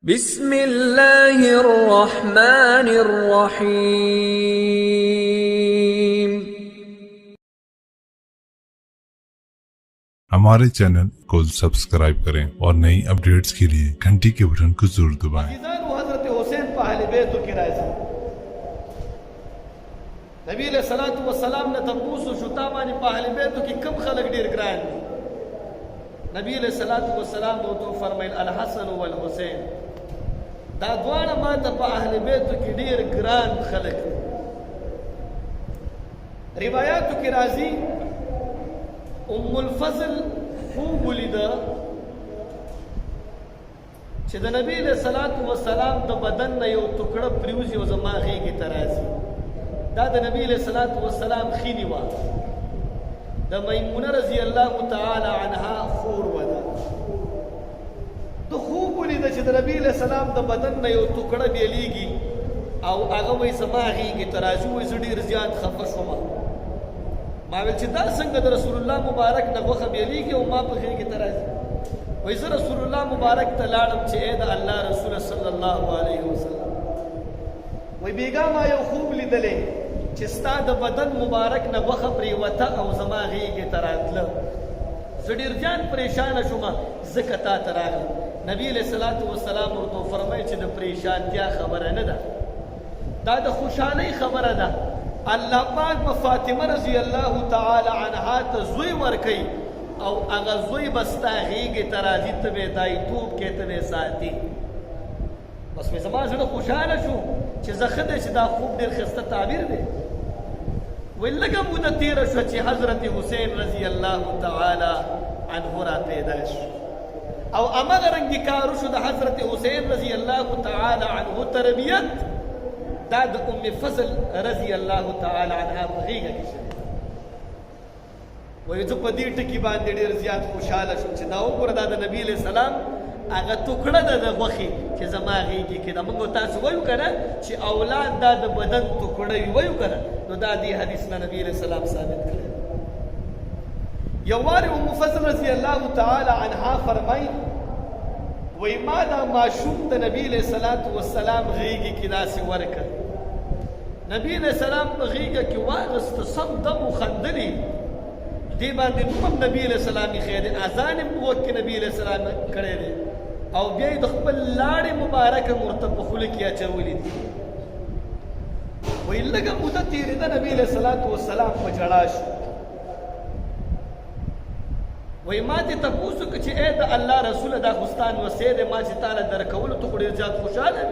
بسم الله الرحمن الرحيم। हमारे चैनल को सब्सक्राइब करें और नई अपडेट्स के लिए घंटी के बटन को जरूर दबाएं। हजरत हुसैन पे अहले बैत की राजी नबी अलैहिस्सलातु वस्सलाम ने तपूसु शुता बानी पे अहले बैत की कम खलक ढेर ग्रान नबी अलैहिस्सलातु वस्सलाम तो फरमाइल अल हसन वल हुसैन दा दुआना मा त पे अहले बैत की ढेर ग्रान खलक रिवायात की राजी उम्मुल फजल खूब वلیده چې د نبی له صلوات و سلام د بدن نه یو ټوکړه پریوزي او زما غېږې ته راځي دا د نبی له صلوات و سلام خینی وه د میمونه رضی الله تعالی عنها خور وه ده د خوب ولیده چې د نبی له سلام د بدن نه یو ټوکړه بیلیږي او هغه وایي زما غېږې ته راځي وایي زه ډېر زیات خفه شومه ما ویل چې دا څنګه د رسول الله مبارک نه غوښه بیلیږي او ما په غېږې ته راځي وایي زه رسول الله مبارک ته لاړم چې ای د الله رسول صلی الله علیه وسلم وایي بیګا ما یو خوب لیدلی چې ستا د بدن مبارک نه غوښه پرېوته او زما غېږې ته راتله زه ډېر جان پریشانه شومه ځکه تا ته راغلم نبي علیه صلات وسلام ورته وفرمیل چې د پریشانتیا خبره نه ده دا د خوشحالۍ خبره ده الله پاک به فاطمه رضی الله تعالی عنها ته زوی ورکوي او هغه زوی به ستا غېږې ته راځي ته به یې دایتوب کې ته به یې ساتي بس مې زما زړه خوشحاله شو چې زه ښه دی چې دا خوب ډېر ښایسته تعبیر دی وایي لږه موده تېره شوه چې حضرت حسین رضی الله تعالی عنه را پیدا شو او همغه رنګې کار وشو د حضرت حسین رضی الله تعالی عنه تربیت دا د ام فضل رضی الله تعالی عنها په غېږه کې شوی وایي زه په دې ټکي باندې ډېر زیات خوشحاله شوم چې دا وګوره دا د نبي علیه السلام هغه ټوکړه ده د غوښې چې زما غېږې کې ده موږ تاسو وایو که نه چې اولاد دا د بدن ټوکړه وي وایو که نه نو دا دې حدیث نه نبي علیه السلام ثابت کړی یو وارې ام فضل رضی الله تعالی عنها فرمایي وی ما دا معشوق د نبی علیہ الصلوۃ والسلام غېږې کې داسې ورکړ نبی علیہ السلام په غېږه کې واغسته سم دم وخندلې دې باندې نوم هم نبی علیہ السلام ایښی دی اذان یې په غوږ کې نبی علیہ السلام کړی دی او بیا یې د خپل لاړې مبارکه ورته په خوله کې اچولې دي وایي لږه موده تېرېده نبی علیہ الصلوۃ والسلام په ژړا شو وای ما ته تاسو کې چې اې د الله رسول دا خوستان وسې د ما چې تعالی درکول ته خو ډېر زیات خوشاله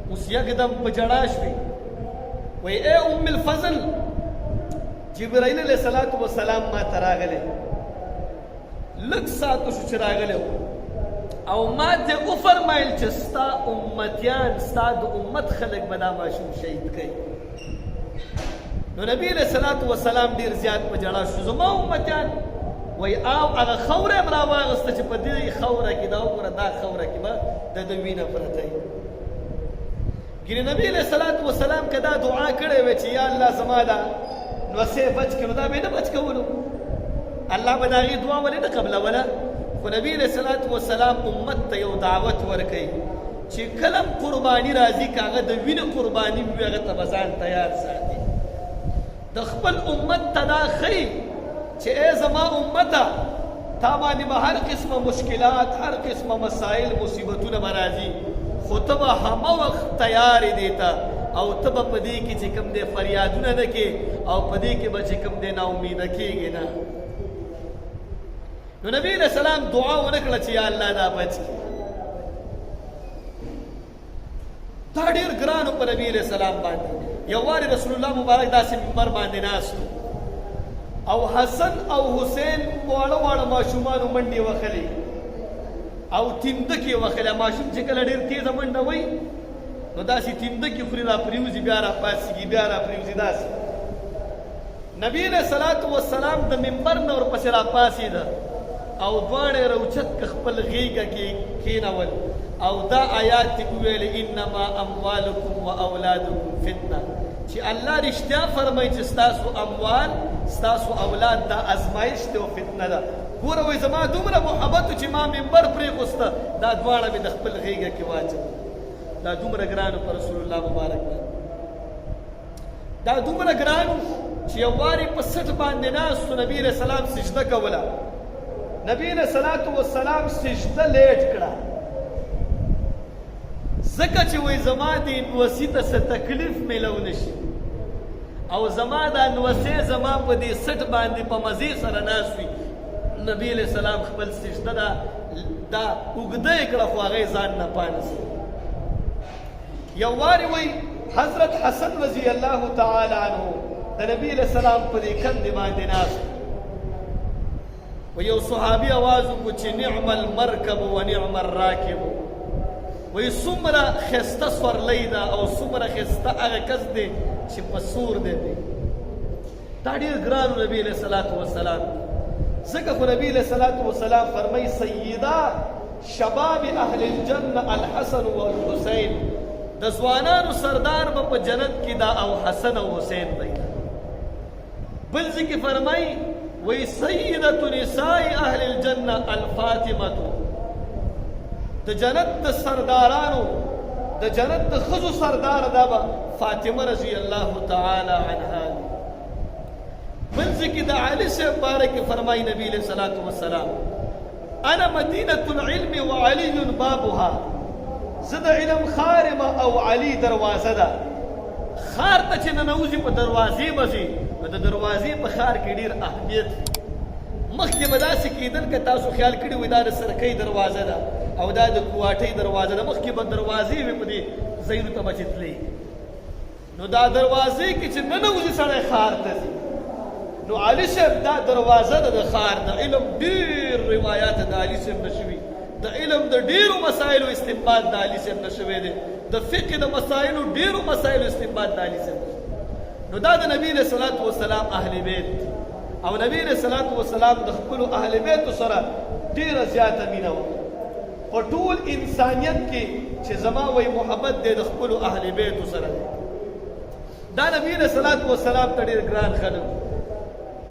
اوس یکدم په جړا شوې وای اے ام الفضل جبرائیل علیه الصلاۃ والسلام ما ته راغلی لږ ساعت شو چې راغلی او ما ته وفرمایل چې ستا امتیان ستا د امت خلک به دا ماشوم شهید کوي نو نبی علیه الصلاۃ والسلام ډېر زیات په جړا شو زما امتیان وای او هغه خوره هم راواغسته چې په دې خوره کې دا وګوره دا خوره کې به د ده وینه پرته وي ګینې نبي علیه الصلات وسلام که دا دعا کړې وی چې یا الله زما دا نوسې بچ کړو دا به یې نه بچ کولو الله به د هغې دعا ولې نه قبلوله خو نبي علیه الصلات وسلام امت ته یو دعوت ورکوي چې کله هم قرباني راځي که هغه د وینې قرباني وي هغه ته به ځان تیار ساتي د خپل امت ته دا ښیي چې ای زما امته تا باندې به هر قسمه مشکلات هر قسمه مسائل مصیبتونه به راځي خو ته به همه وخت تیارې دی ته او ته به په دې کې چې کوم دی فریادونه نه کې او په دې کې به چې کوم دی ناامیده کېږې نه نو نبي علیه السلام دعا ونه کړه چې یا الله دا بچ کړي دا ډېر ګران په نبي علیه السلام باندې یو وارې رسول الله مبارک داسې منبر باندې ناست او حسن او حسین واړه واړه ماشومانو منډې وهلې او تیندکې وهلې ماشوم چې کله ډېر تیزه منډه وایي نو داسې تیندکې خوري را پرېوځي بیا را پاڅېږي بیا را پرېوځي داسې نبي علیه الصلات وسلام د منبر نه ورپسې را پاڅېده او دواړه یې راوچت که خپل غېږه کې کېنول او دا آیات یې وویلې انما اموالکم و اولادکم فتنه چې الله رښتیا فرمایي چې ستاسو اموال ستاسو اولاد دا ازمایش دی او فتنه ده ګوره وایي زما دومره محبت چې ما منبر پرېښوسته دا دواړه مې د خپل غېږه کې واچول. دا دومره ګرانو په رسول الله مبارک باندې، دا دومره ګرانو چې یو وارې په سټ باندې ناست و، نبي علیه السلام سجده کوله. نبي علیه السلام سجده لیټ کړه ځکه چې وایي زما دې نوسي ته څه تکلیف میلو نه شي، او زما دا نوسۍ زما په دې سټ باندې په مزې سره ناست وي. نبي علیه السلام خپل سجده دا اوږده یې کړه خو هغه یې ځان نه پانسه. یو وارې وایي حضرت حسن رضی الله تعالی عنه د نبی علیه السلام په دې کندې باندې ناست و یو صحابي آواز وکړو چې نعم المرکب و نعم الراکب، وایي څومره ښایسته سورلی ده او څومره ښایسته هغه کس دی چې په سور دی. دا ډېر ګران و نبي علیه الصلاة وسلام. ځکه خو نبي علیه الصلاة وسلام فرمایي سیدا شباب اهل الجنه الحسن والحسین، د ځوانانو سردار به په جنت کې دا او حسن او حسین دی. بل ځای کې فرمایي وایي سیدة نساء اهل الجنه الفاطمه، د جنت د سردارانو د جنت د ښځو سردار دا به فاطمه رضی الله تعالی عنها. بل ځای کې د علي صاحب باره کې فرمایي نبي علیه الصلاة وسلام انا مدینة العلم وعلي بابها، زه د علم ښار یم او علي دروازه ده. ښار ته چې ننوځي په دروازې به ځي، نو د دروازې په ښار کې ډېر اهمیت. مخکې به داسې کېدل که تاسو خیال کړي وي دا د سرکۍ دروازه ده او دا د کوواټۍ دروازه ده، مخکې به دروازې وي په دې ځایونو ته به چې تللی. نو دا دروازې کې چې ننوځي سړی ښار ته ځي، نو علي صاحب دا دروازه ده د ښار. د علم ډېر روایات د علي صاحب نه شوي، د علم د ډېرو مسایلو استنباط د علي صاحب نه شوی دی، د فقه د مسایلو ډېرو مسایلو استنباط د علي صاحب. نو دا د نبي علیه الصلاة وسلام اهل بیت، او نبی علیه الصلاة وسلام د خپلو اهل بیتو سره ډېره زیاته مینه وه. په ټول انسانیت کې چې زما وایي محبت دی د خپلو اهل بیتو سره دی. دا نبی علیه الصلاة وسلام ته ډېر ګران خلک